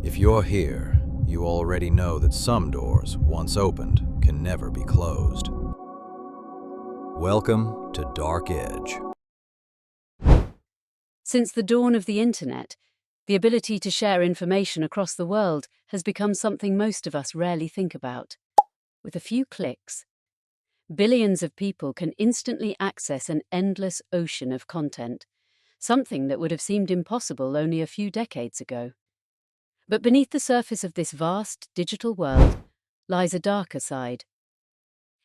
If you're here, you already know that some doors, once opened, can never be closed. Welcome to Dark Edge. Since the dawn of the internet, the ability to share information across the world has become something most of us rarely think about. With a few clicks, billions of people can instantly access an endless ocean of content, something that would have seemed impossible only a few decades ago. But beneath the surface of this vast digital world lies a darker side.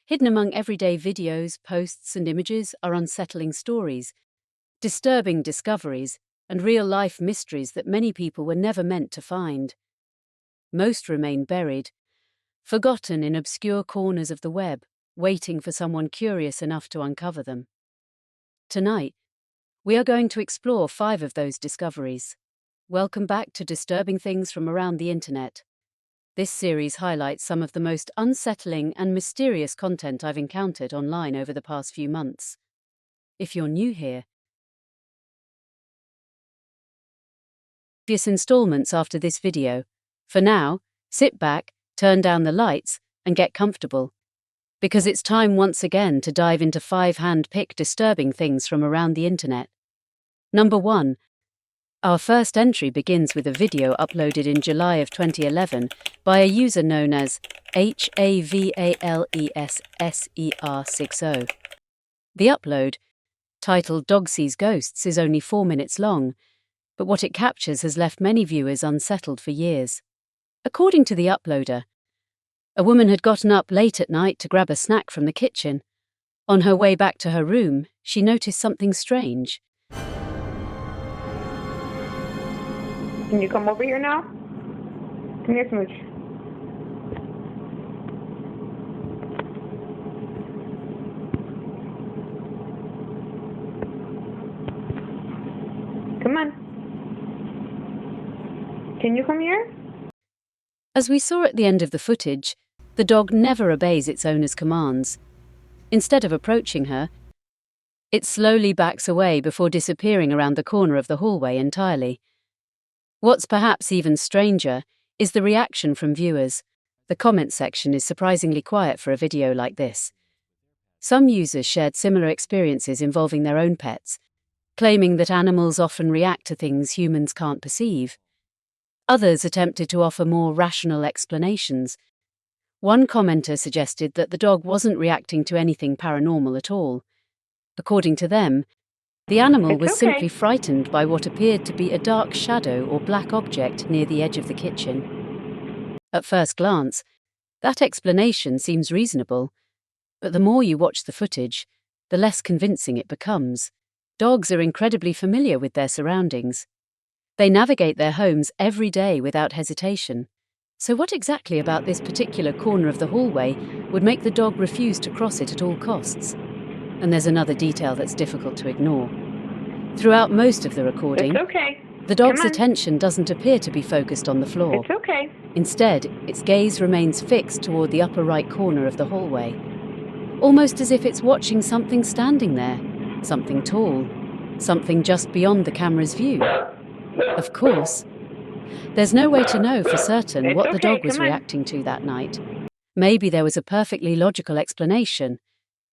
Hidden among everyday videos, posts, and images are unsettling stories, disturbing discoveries, and real-life mysteries that many people were never meant to find. Most remain buried, forgotten in obscure corners of the web, waiting for someone curious enough to uncover them. Tonight, we are going to explore 5 of those discoveries. Welcome back to Disturbing Things from Around the Internet. This series highlights some of the most unsettling and mysterious content I've encountered online over the past few months. If you're new here, previous installments after this video. For now, sit back, turn down the lights, and get comfortable, because it's time once again to dive into 5 hand-picked disturbing things from around the internet. Number 1. Our first entry begins with a video uploaded in July of 2011 by a user known as HAVALESSER60. The upload, titled Dog Sees Ghosts, is only 4 minutes long, but what it captures has left many viewers unsettled for years. According to the uploader, a woman had gotten up late at night to grab a snack from the kitchen. On her way back to her room, she noticed something strange. Can you come over here now? Come here, Smooch. Come on. Can you come here? As we saw at the end of the footage, the dog never obeys its owner's commands. Instead of approaching her, it slowly backs away before disappearing around the corner of the hallway entirely. What's perhaps even stranger is the reaction from viewers. The comment section is surprisingly quiet for a video like this. Some users shared similar experiences involving their own pets, claiming that animals often react to things humans can't perceive. Others attempted to offer more rational explanations. One commenter suggested that the dog wasn't reacting to anything paranormal at all. According to them, the animal was simply frightened by what appeared to be a dark shadow or black object near the edge of the kitchen. At first glance, that explanation seems reasonable, but the more you watch the footage, the less convincing it becomes. Dogs are incredibly familiar with their surroundings. They navigate their homes every day without hesitation. So what exactly about this particular corner of the hallway would make the dog refuse to cross it at all costs? And there's another detail that's difficult to ignore. Throughout most of the recording, the dog's attention doesn't appear to be focused on the floor. It's okay. Instead, its gaze remains fixed toward the upper right corner of the hallway, almost as if it's watching something standing there, something tall, something just beyond the camera's view. Of course, there's no way to know for certain what the dog was reacting to that night. Maybe there was a perfectly logical explanation.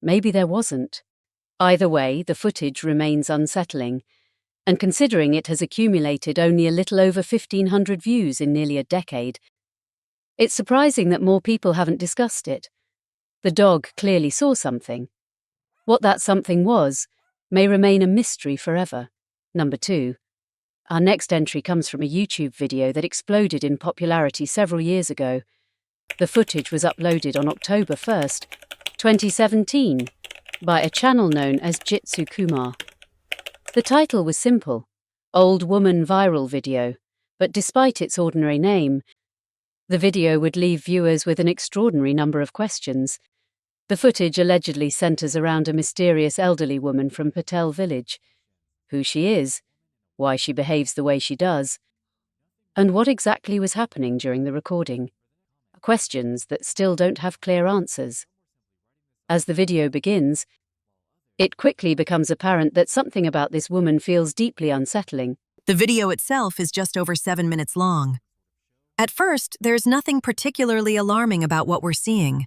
Maybe there wasn't. Either way, the footage remains unsettling, and considering it has accumulated only a little over 1,500 views in nearly a decade, it's surprising that more people haven't discussed it. The dog clearly saw something. What that something was may remain a mystery forever. Number 2. Our next entry comes from a YouTube video that exploded in popularity several years ago. The footage was uploaded on October 1st, 2017, by a channel known as Jitsu Kumar. The title was simple, Old Woman Viral Video, but despite its ordinary name, the video would leave viewers with an extraordinary number of questions. The footage allegedly centers around a mysterious elderly woman from Patel village. Who she is, why she behaves the way she does, and what exactly was happening during the recording. Questions that still don't have clear answers. As the video begins, it quickly becomes apparent that something about this woman feels deeply unsettling. The video itself is just over 7 minutes long. At first, there's nothing particularly alarming about what we're seeing.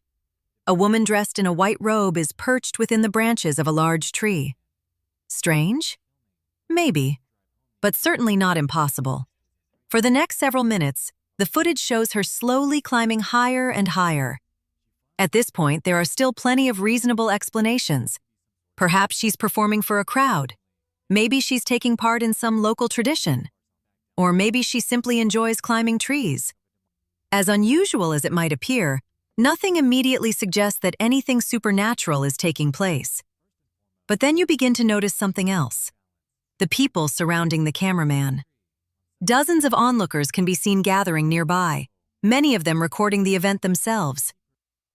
A woman dressed in a white robe is perched within the branches of a large tree. Strange? Maybe, but certainly not impossible. For the next several minutes, the footage shows her slowly climbing higher and higher. At this point, there are still plenty of reasonable explanations. Perhaps she's performing for a crowd. Maybe she's taking part in some local tradition. Or maybe she simply enjoys climbing trees. As unusual as it might appear, nothing immediately suggests that anything supernatural is taking place. But then you begin to notice something else: the people surrounding the cameraman. Dozens of onlookers can be seen gathering nearby, many of them recording the event themselves.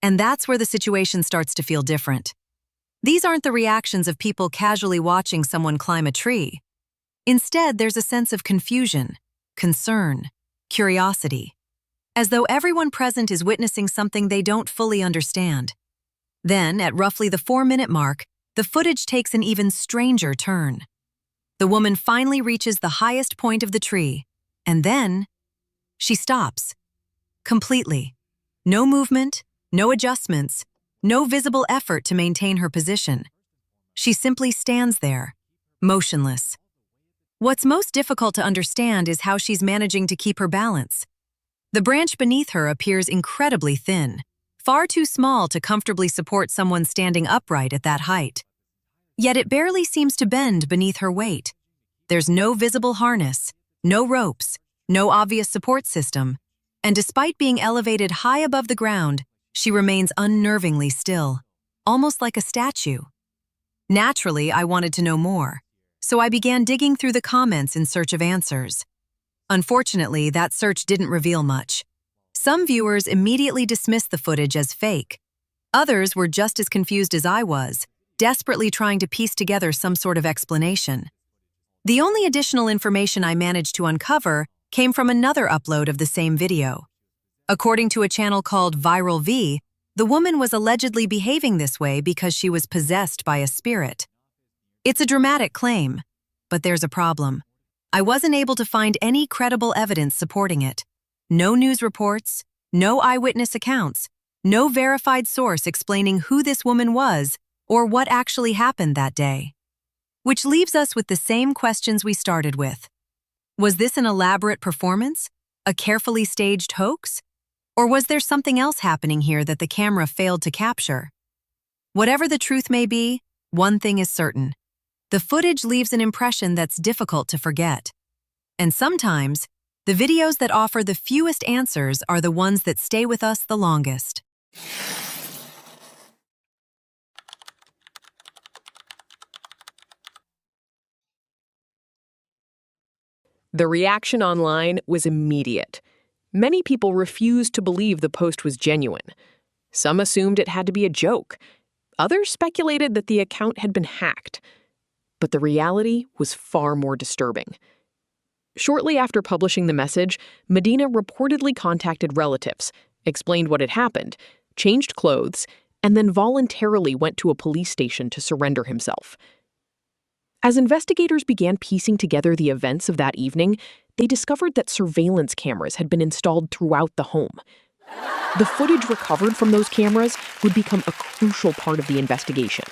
And that's where the situation starts to feel different. These aren't the reactions of people casually watching someone climb a tree. Instead, there's a sense of confusion, concern, curiosity, as though everyone present is witnessing something they don't fully understand. Then, at roughly the 4-minute mark, the footage takes an even stranger turn. The woman finally reaches the highest point of the tree, and then she stops. Completely. No movement, no adjustments, no visible effort to maintain her position. She simply stands there, motionless. What's most difficult to understand is how she's managing to keep her balance. The branch beneath her appears incredibly thin, far too small to comfortably support someone standing upright at that height. Yet it barely seems to bend beneath her weight. There's no visible harness, no ropes, no obvious support system, and despite being elevated high above the ground, she remains unnervingly still, almost like a statue. Naturally, I wanted to know more, so I began digging through the comments in search of answers. Unfortunately, that search didn't reveal much. Some viewers immediately dismissed the footage as fake. Others were just as confused as I was, desperately trying to piece together some sort of explanation. The only additional information I managed to uncover came from another upload of the same video. According to a channel called Viral V, the woman was allegedly behaving this way because she was possessed by a spirit. It's a dramatic claim, but there's a problem. I wasn't able to find any credible evidence supporting it. No news reports, no eyewitness accounts, no verified source explaining who this woman was or what actually happened that day. Which leaves us with the same questions we started with. Was this an elaborate performance? A carefully staged hoax? Or was there something else happening here that the camera failed to capture? Whatever the truth may be, one thing is certain. The footage leaves an impression that's difficult to forget. And sometimes, the videos that offer the fewest answers are the ones that stay with us the longest. The reaction online was immediate. Many people refused to believe the post was genuine. Some assumed it had to be a joke. Others speculated that the account had been hacked. But the reality was far more disturbing. Shortly after publishing the message, Medina reportedly contacted relatives, explained what had happened, changed clothes, and then voluntarily went to a police station to surrender himself. As investigators began piecing together the events of that evening, they discovered that surveillance cameras had been installed throughout the home. The footage recovered from those cameras would become a crucial part of the investigation.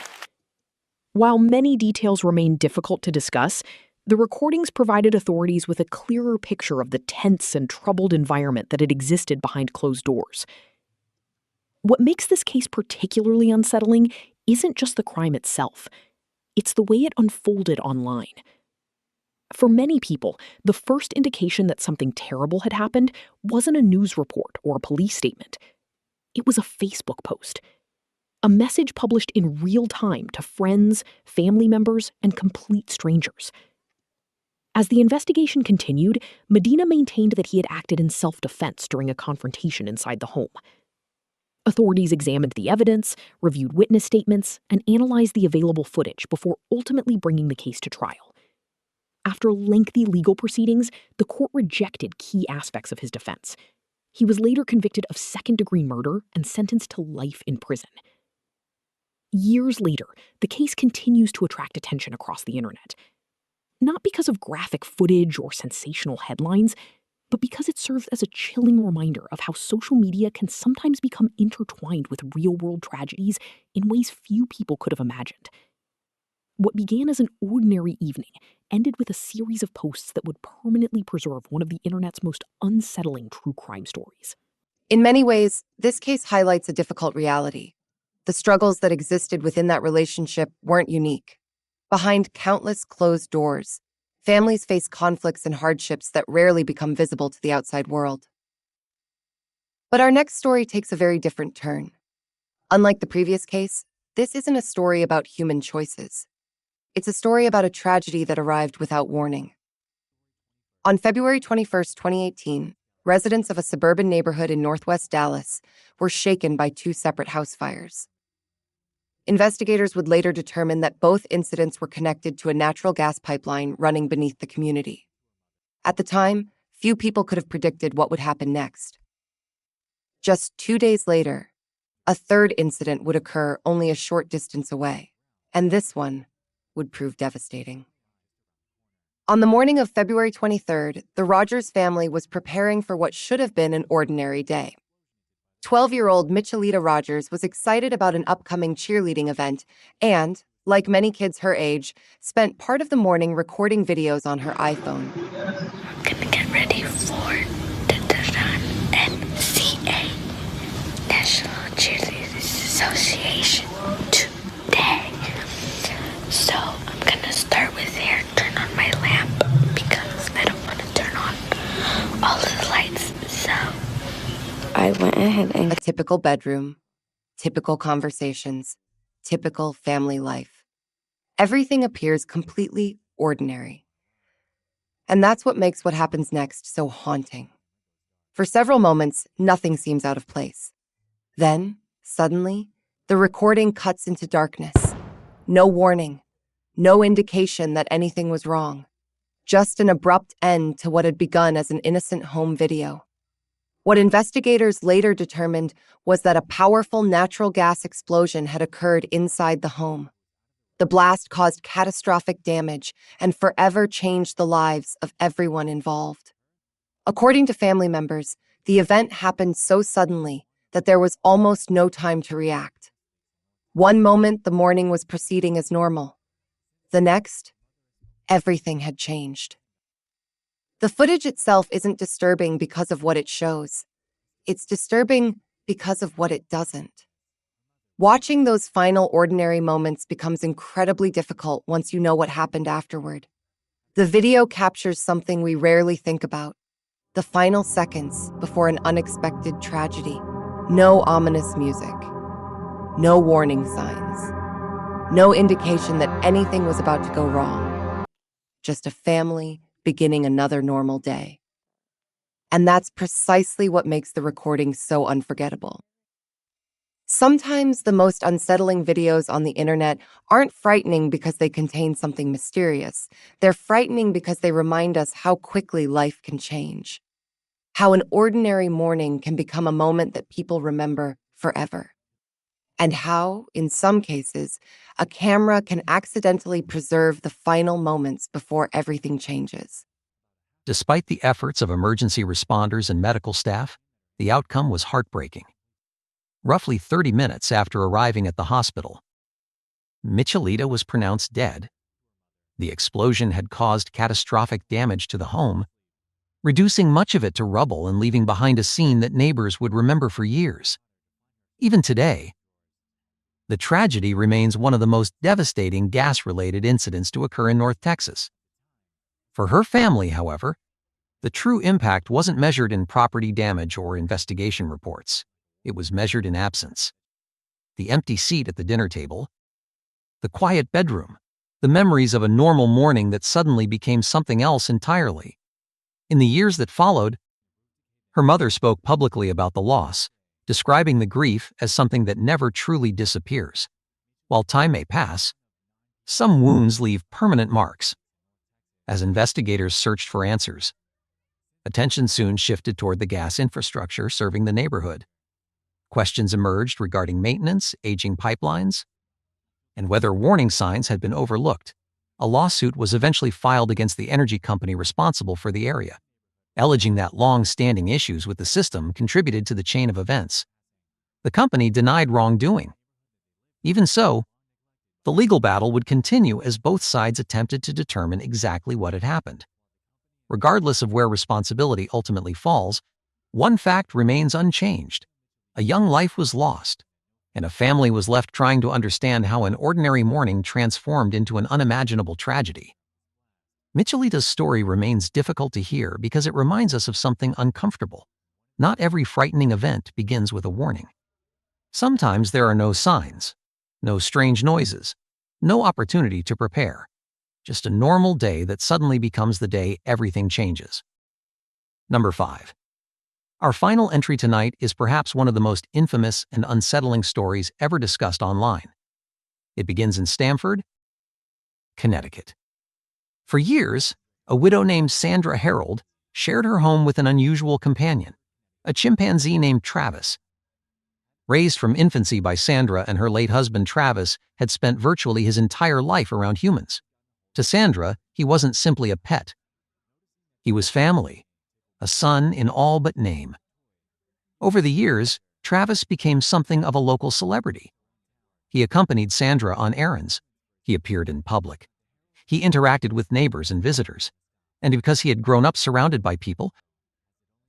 While many details remain difficult to discuss, the recordings provided authorities with a clearer picture of the tense and troubled environment that had existed behind closed doors. What makes this case particularly unsettling isn't just the crime itself. It's the way it unfolded online. For many people, the first indication that something terrible had happened wasn't a news report or a police statement. It was a Facebook post. A message published in real time to friends, family members, and complete strangers. As the investigation continued, Medina maintained that he had acted in self-defense during a confrontation inside the home. Authorities examined the evidence, reviewed witness statements, and analyzed the available footage before ultimately bringing the case to trial. After lengthy legal proceedings, the court rejected key aspects of his defense. He was later convicted of second-degree murder and sentenced to life in prison. Years later, the case continues to attract attention across the internet. Not because of graphic footage or sensational headlines, but because it serves as a chilling reminder of how social media can sometimes become intertwined with real-world tragedies in ways few people could have imagined. What began as an ordinary evening ended with a series of posts that would permanently preserve one of the internet's most unsettling true crime stories. In many ways, this case highlights a difficult reality. The struggles that existed within that relationship weren't unique. Behind countless closed doors, families face conflicts and hardships that rarely become visible to the outside world. But our next story takes a very different turn. Unlike the previous case, this isn't a story about human choices. It's a story about a tragedy that arrived without warning. On February 21st, 2018, residents of a suburban neighborhood in northwest Dallas were shaken by two separate house fires. Investigators would later determine that both incidents were connected to a natural gas pipeline running beneath the community. At the time, few people could have predicted what would happen next. Just 2 days later, a third incident would occur only a short distance away, and this one would prove devastating. On the morning of February 23rd, the Rogers family was preparing for what should have been an ordinary day. 12-year-old Michelita Rogers was excited about an upcoming cheerleading event and, like many kids her age, spent part of the morning recording videos on her iPhone. I'm gonna get ready for the NCA, National Cheerleaders Association, today. So I'm gonna start with here, turn on my lamp because I don't want to turn on all of the lights. So I went ahead and... A typical bedroom, typical conversations, typical family life. Everything appears completely ordinary. And that's what makes what happens next so haunting. For several moments, nothing seems out of place. Then, suddenly, the recording cuts into darkness. No warning, no indication that anything was wrong. Just an abrupt end to what had begun as an innocent home video. What investigators later determined was that a powerful natural gas explosion had occurred inside the home. The blast caused catastrophic damage and forever changed the lives of everyone involved. According to family members, the event happened so suddenly that there was almost no time to react. One moment, the morning was proceeding as normal. The next, everything had changed. The footage itself isn't disturbing because of what it shows. It's disturbing because of what it doesn't. Watching those final ordinary moments becomes incredibly difficult once you know what happened afterward. The video captures something we rarely think about: the final seconds before an unexpected tragedy. No ominous music. No warning signs. No indication that anything was about to go wrong. Just a family beginning another normal day. And that's precisely what makes the recording so unforgettable. Sometimes the most unsettling videos on the internet aren't frightening because they contain something mysterious. They're frightening because they remind us how quickly life can change. How an ordinary morning can become a moment that people remember forever. And how, in some cases, a camera can accidentally preserve the final moments before everything changes. Despite the efforts of emergency responders and medical staff, the outcome was heartbreaking. Roughly 30 minutes after arriving at the hospital, Michelita was pronounced dead. The explosion had caused catastrophic damage to the home, reducing much of it to rubble and leaving behind a scene that neighbors would remember for years. Even today, the tragedy remains one of the most devastating gas-related incidents to occur in North Texas. For her family, however, the true impact wasn't measured in property damage or investigation reports. It was measured in absence. The empty seat at the dinner table, the quiet bedroom, the memories of a normal morning that suddenly became something else entirely. In the years that followed, her mother spoke publicly about the loss, describing the grief as something that never truly disappears. While time may pass, some wounds leave permanent marks. As investigators searched for answers, attention soon shifted toward the gas infrastructure serving the neighborhood. Questions emerged regarding maintenance, aging pipelines, and whether warning signs had been overlooked. A lawsuit was eventually filed against the energy company responsible for the area. alleging that long-standing issues with the system contributed to the chain of events. The company denied wrongdoing. Even so, the legal battle would continue as both sides attempted to determine exactly what had happened. Regardless of where responsibility ultimately falls, one fact remains unchanged. A young life was lost, and a family was left trying to understand how an ordinary morning transformed into an unimaginable tragedy. Michelita's story remains difficult to hear because it reminds us of something uncomfortable. Not every frightening event begins with a warning. Sometimes there are no signs, no strange noises, no opportunity to prepare. Just a normal day that suddenly becomes the day everything changes. Number 5. Our final entry tonight is perhaps one of the most infamous and unsettling stories ever discussed online. It begins in Stamford, Connecticut. For years, a widow named Sandra Harold shared her home with an unusual companion, a chimpanzee named Travis. Raised from infancy by Sandra and her late husband Travis had spent virtually his entire life around humans. To Sandra, he wasn't simply a pet. He was family, a son in all but name. Over the years, Travis became something of a local celebrity. He accompanied Sandra on errands. He appeared in public. He interacted with neighbors and visitors. And because he had grown up surrounded by people,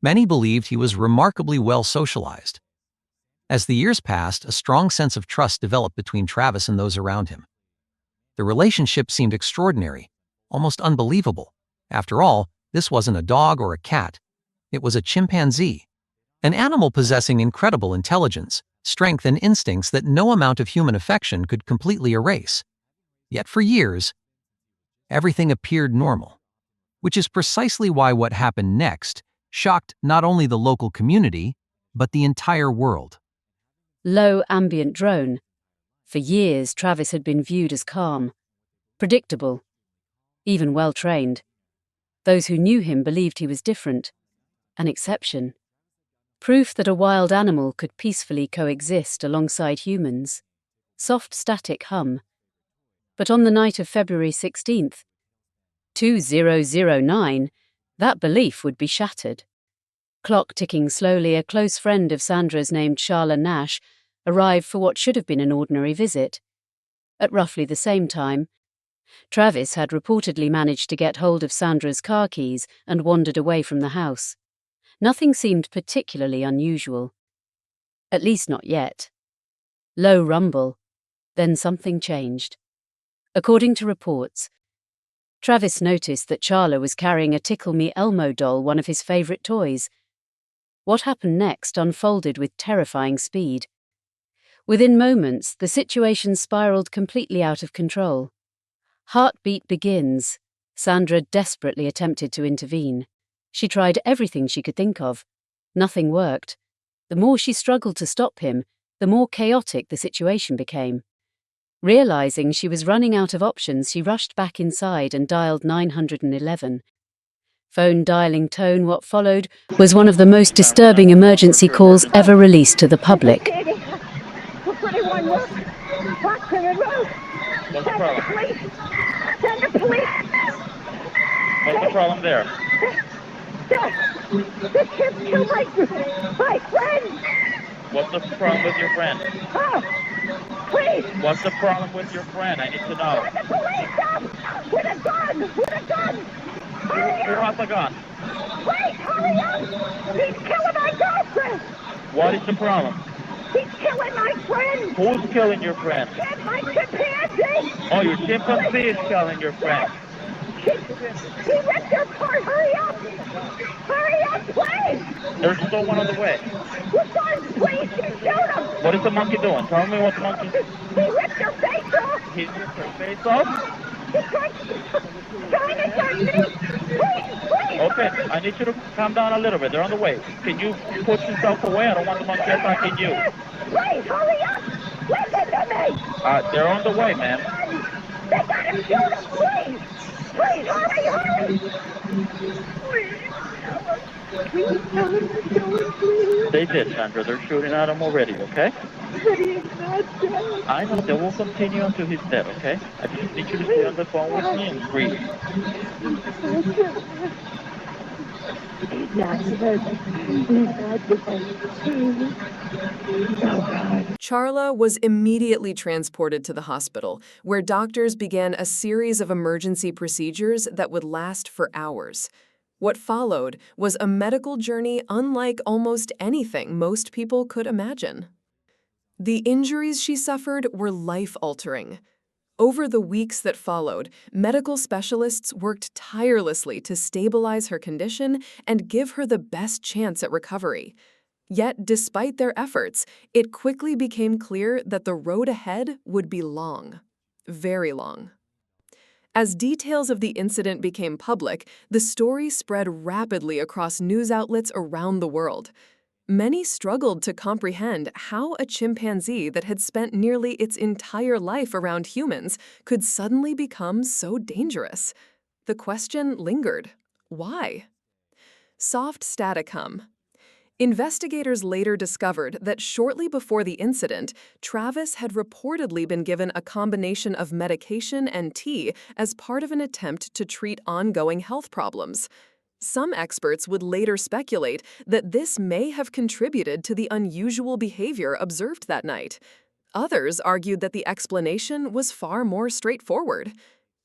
many believed he was remarkably well socialized. As the years passed, a strong sense of trust developed between Travis and those around him. The relationship seemed extraordinary, almost unbelievable. After all, this wasn't a dog or a cat. It was a chimpanzee, an animal possessing incredible intelligence, strength, and instincts that no amount of human affection could completely erase. Yet for years, everything appeared normal, which is precisely why what happened next shocked not only the local community, but the entire world. Low ambient drone. For years, Travis had been viewed as calm, predictable, even well-trained. Those who knew him believed he was different, an exception. Proof that a wild animal could peacefully coexist alongside humans. Soft static hum. But on the night of February 16th, 2009, that belief would be shattered. Clock ticking slowly, a close friend of Sandra's named Charla Nash arrived for what should have been an ordinary visit. At roughly the same time, Travis had reportedly managed to get hold of Sandra's car keys and wandered away from the house. Nothing seemed particularly unusual. At least not yet. Low rumble. Then something changed. According to reports, Travis noticed that Charla was carrying a Tickle Me Elmo doll, one of his favorite toys. What happened next unfolded with terrifying speed. Within moments, the situation spiraled completely out of control. Heartbeat begins. Sandra desperately attempted to intervene. She tried everything she could think of. Nothing worked. The more she struggled to stop him, the more chaotic the situation became. Realizing she was running out of options, she rushed back inside and dialed 911. Phone dialing tone, what followed was one of the most disturbing emergency calls ever released to the public. What's the problem? Send the police! What's the problem there? The chip killed my friend! What's the problem with your friend? Oh, please! What's the problem with your friend? I need to know. Send the police up! With a gun! With a gun! Hurry Who up! has a gun? Please, hurry up! He's killing my girlfriend! What is the problem? He's killing my friend! Who's killing your friend? My chimpanzee! Oh, your chimpanzee is killing your friend. He ripped your car! Hurry up! Hurry up, please! There's still one on the way. We're sorry, please! You shoot him! What is the monkey doing? Tell me what the monkey... He ripped your face off! He ripped her face off? He's trying to hurt me! Please! Okay, I need you to calm down a little bit. They're on the way. Can you push yourself away? I don't want the monkey attacking you. Please, hurry up! Listen to me! They're on the way, man. They gotta shoot him, please! Please, hurry! Please tell him to kill him, please! They did, Sandra. They're shooting at him already, okay? But he's not dead. I know. They will continue until he's dead, okay? I just need you to stay on the phone with me and breathe. Charla was immediately transported to the hospital, where doctors began a series of emergency procedures that would last for hours. What followed was a medical journey unlike almost anything most people could imagine. The injuries she suffered were life-altering. Over the weeks that followed, medical specialists worked tirelessly to stabilize her condition and give her the best chance at recovery. Yet, despite their efforts, it quickly became clear that the road ahead would be long. Very long. As details of the incident became public, the story spread rapidly across news outlets around the world. Many struggled to comprehend how a chimpanzee that had spent nearly its entire life around humans could suddenly become so dangerous. The question lingered: why? Soft staticum. Investigators later discovered that shortly before the incident, Travis had reportedly been given a combination of medication and tea as part of an attempt to treat ongoing health problems. Some experts would later speculate that this may have contributed to the unusual behavior observed that night. Others argued that the explanation was far more straightforward.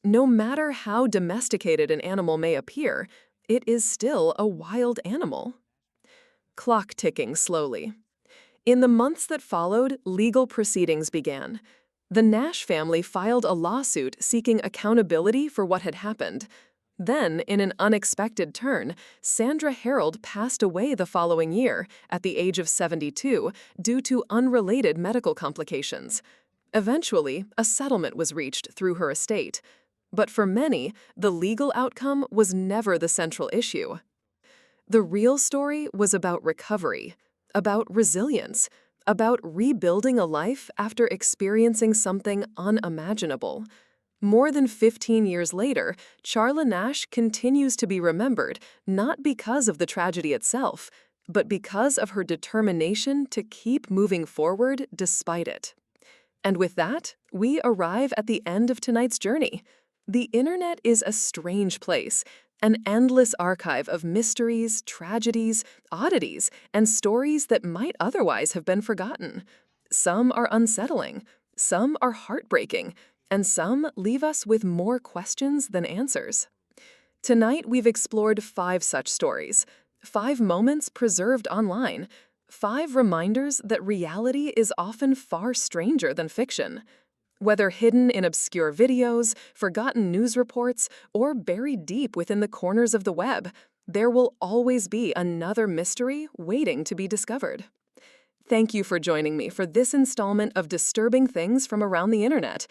No matter how domesticated an animal may appear, it is still a wild animal. Clock ticking slowly. In the months that followed, legal proceedings began. The Nash family filed a lawsuit seeking accountability for what had happened. Then, in an unexpected turn, Sandra Harold passed away the following year, at the age of 72, due to unrelated medical complications. Eventually, a settlement was reached through her estate. But for many, the legal outcome was never the central issue. The real story was about recovery, about resilience, about rebuilding a life after experiencing something unimaginable. More than 15 years later, Charla Nash continues to be remembered not because of the tragedy itself, but because of her determination to keep moving forward despite it. And with that, we arrive at the end of tonight's journey. The internet is a strange place, an endless archive of mysteries, tragedies, oddities, and stories that might otherwise have been forgotten. Some are unsettling, some are heartbreaking, and some leave us with more questions than answers. Tonight, we've explored 5 such stories, 5 moments preserved online, 5 reminders that reality is often far stranger than fiction. Whether hidden in obscure videos, forgotten news reports, or buried deep within the corners of the web, there will always be another mystery waiting to be discovered. Thank you for joining me for this installment of Disturbing Things from Around the Internet.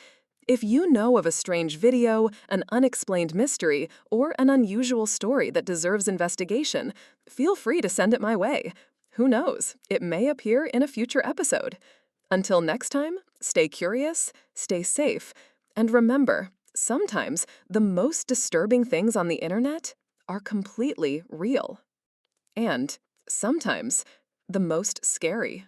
If you know of a strange video, an unexplained mystery, or an unusual story that deserves investigation, feel free to send it my way. Who knows, it may appear in a future episode. Until next time, stay curious, stay safe, and remember, sometimes the most disturbing things on the internet are completely real. And sometimes the most scary.